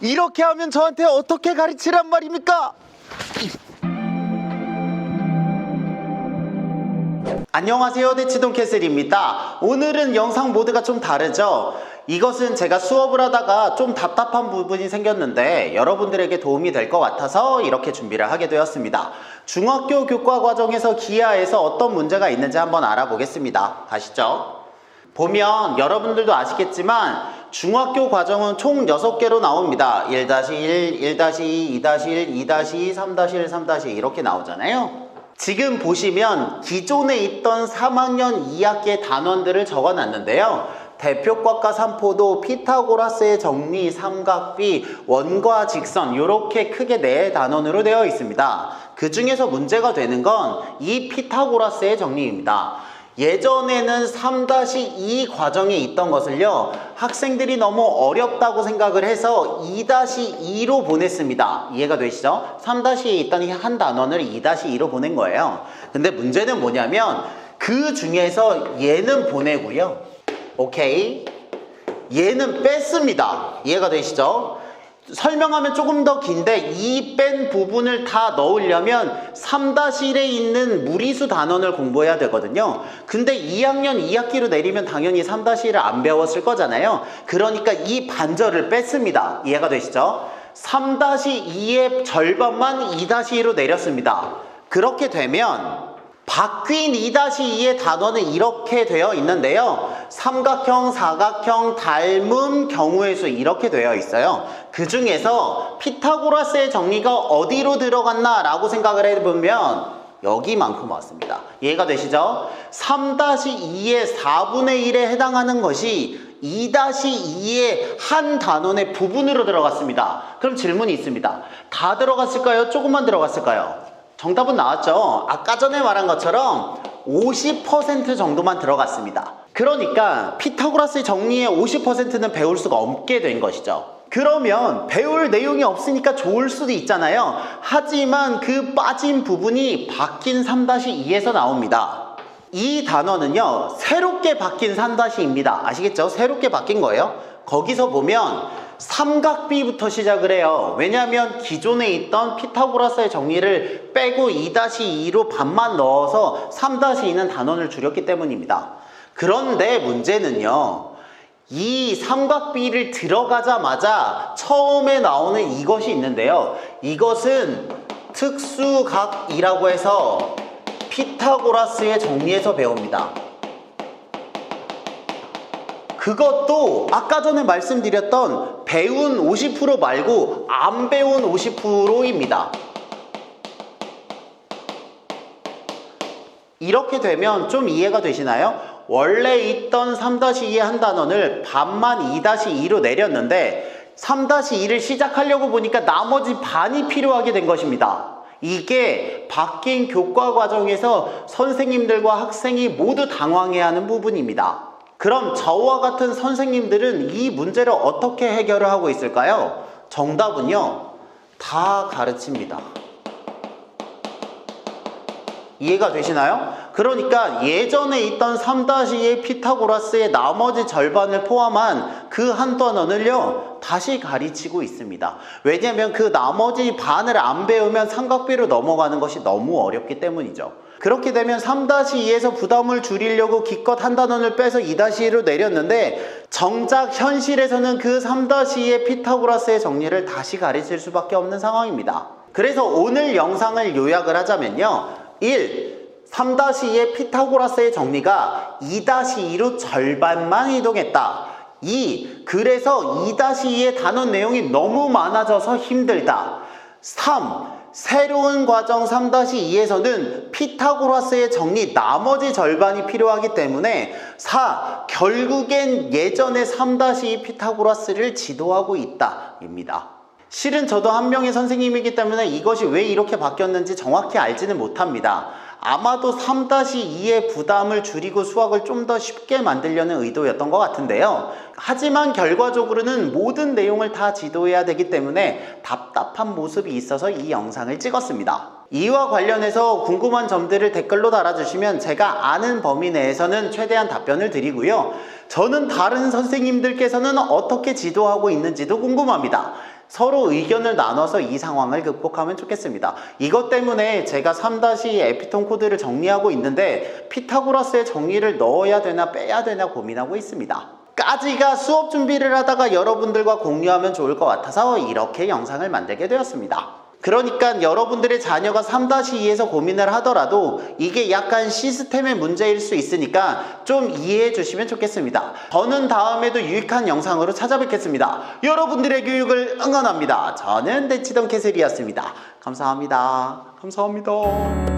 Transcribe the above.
이렇게 하면 저한테 어떻게 가르치란 말입니까? 안녕하세요, 대치동 캐슬입니다. 오늘은 영상 모드가 좀 다르죠? 이것은 제가 수업을 하다가 좀 답답한 부분이 생겼는데 여러분들에게 도움이 될 것 같아서 이렇게 준비를 하게 되었습니다. 중학교 교과 과정에서 기하에서 어떤 문제가 있는지 한번 알아보겠습니다. 가시죠. 보면 여러분들도 아시겠지만 중학교 과정은 총 6개로 나옵니다. 1-1, 1-2, 2-1, 2-2, 3-1, 3-2 이렇게 나오잖아요. 지금 보시면 기존에 있던 3학년 2학기의 단원들을 적어놨는데요. 대표값과 산포도, 피타고라스의 정리, 삼각비, 원과 직선 이렇게 크게 4 단원으로 되어 있습니다. 그 중에서 문제가 되는 건 이 피타고라스의 정리입니다. 예전에는 3-2 과정에 있던 것을요, 학생들이 너무 어렵다고 생각을 해서 2-2로 보냈습니다. 이해가 되시죠? 3-2에 있던 이 한 단원을 2-2로 보낸 거예요. 근데 문제는 뭐냐면 그 중에서 얘는 보내고요, 오케이? 얘는 뺐습니다. 이해가 되시죠? 설명하면 조금 더 긴데 이 뺀 부분을 다 넣으려면 3-1에 있는 무리수 단원을 공부해야 되거든요. 근데 2학년 2학기로 내리면 당연히 3-1을 안 배웠을 거잖아요. 그러니까 이 반절을 뺐습니다. 이해가 되시죠? 3-2의 절반만 2-2로 내렸습니다. 그렇게 되면 바뀐 2-2의 단원은 이렇게 되어 있는데요. 삼각형, 사각형, 닮음, 경우의 수 이렇게 되어 있어요. 그 중에서 피타고라스의 정리가 어디로 들어갔나 라고 생각을 해보면 여기만큼 왔습니다. 이해가 되시죠? 3-2의 4분의 1에 해당하는 것이 2-2의 한 단원의 부분으로 들어갔습니다. 그럼 질문이 있습니다. 다 들어갔을까요? 조금만 들어갔을까요? 정답은 나왔죠? 아까 전에 말한 것처럼 50% 정도만 들어갔습니다. 그러니까 피타고라스의 정리의 50%는 배울 수가 없게 된 것이죠. 그러면 배울 내용이 없으니까 좋을 수도 있잖아요. 하지만 그 빠진 부분이 바뀐 3-2에서 나옵니다. 이 단어는요, 새롭게 바뀐 3-2입니다. 아시겠죠? 새롭게 바뀐 거예요. 거기서 보면 삼각비부터 시작을 해요. 왜냐하면 기존에 있던 피타고라스의 정리를 빼고 2-2로 반만 넣어서 3-2는 단원을 줄였기 때문입니다. 그런데 문제는요, 이 삼각비를 들어가자마자 처음에 나오는 이것이 있는데요. 이것은 특수각이라고 해서 피타고라스의 정리에서 배웁니다. 그것도 아까 전에 말씀드렸던 배운 50% 말고 안 배운 50%입니다. 이렇게 되면 좀 이해가 되시나요? 원래 있던 3-2의 한 단원을 반만 2-2로 내렸는데 3-2를 시작하려고 보니까 나머지 반이 필요하게 된 것입니다. 이게 바뀐 교과 과정에서 선생님들과 학생이 모두 당황해하는 부분입니다. 그럼 저와 같은 선생님들은 이 문제를 어떻게 해결을 하고 있을까요? 정답은요, 다 가르칩니다. 이해가 되시나요? 그러니까 예전에 있던 3-2의 피타고라스의 나머지 절반을 포함한 그 한 단원을요, 다시 가르치고 있습니다. 왜냐하면 그 나머지 반을 안 배우면 삼각비로 넘어가는 것이 너무 어렵기 때문이죠. 그렇게 되면 3-2에서 부담을 줄이려고 기껏 한 단원을 빼서 2-2로 내렸는데 정작 현실에서는 그 3-2의 피타고라스의 정리를 다시 가르칠 수밖에 없는 상황입니다. 그래서 오늘 영상을 요약을 하자면요, 1. 3-2의 피타고라스의 정리가 2-2로 절반만 이동했다. 2. 그래서 2-2의 단원 내용이 너무 많아져서 힘들다. 3. 새로운 과정 3-2에서는 피타고라스의 정리 나머지 절반이 필요하기 때문에 4. 결국엔 예전의 3-2 피타고라스를 지도하고 있다 입니다. 실은 저도 한 명의 선생님이기 때문에 이것이 왜 이렇게 바뀌었는지 정확히 알지는 못합니다. 아마도 3-2의 부담을 줄이고 수학을 좀 더 쉽게 만들려는 의도였던 것 같은데요. 하지만 결과적으로는 모든 내용을 다 지도해야 되기 때문에 답답한 모습이 있어서 이 영상을 찍었습니다. 이와 관련해서 궁금한 점들을 댓글로 달아주시면 제가 아는 범위 내에서는 최대한 답변을 드리고요. 저는 다른 선생님들께서는 어떻게 지도하고 있는지도 궁금합니다. 서로 의견을 나눠서 이 상황을 극복하면 좋겠습니다. 이것 때문에 제가 3- 에피톤 코드를 정리하고 있는데 피타고라스의 정리를 넣어야 되나 빼야 되나 고민하고 있습니다. 까지가 수업 준비를 하다가 여러분들과 공유하면 좋을 것 같아서 이렇게 영상을 만들게 되었습니다. 그러니까 여러분들의 자녀가 3-2에서 고민을 하더라도 이게 약간 시스템의 문제일 수 있으니까 좀 이해해 주시면 좋겠습니다. 저는 다음에도 유익한 영상으로 찾아뵙겠습니다. 여러분들의 교육을 응원합니다. 저는 대치동 캐슬이었습니다. 감사합니다. 감사합니다.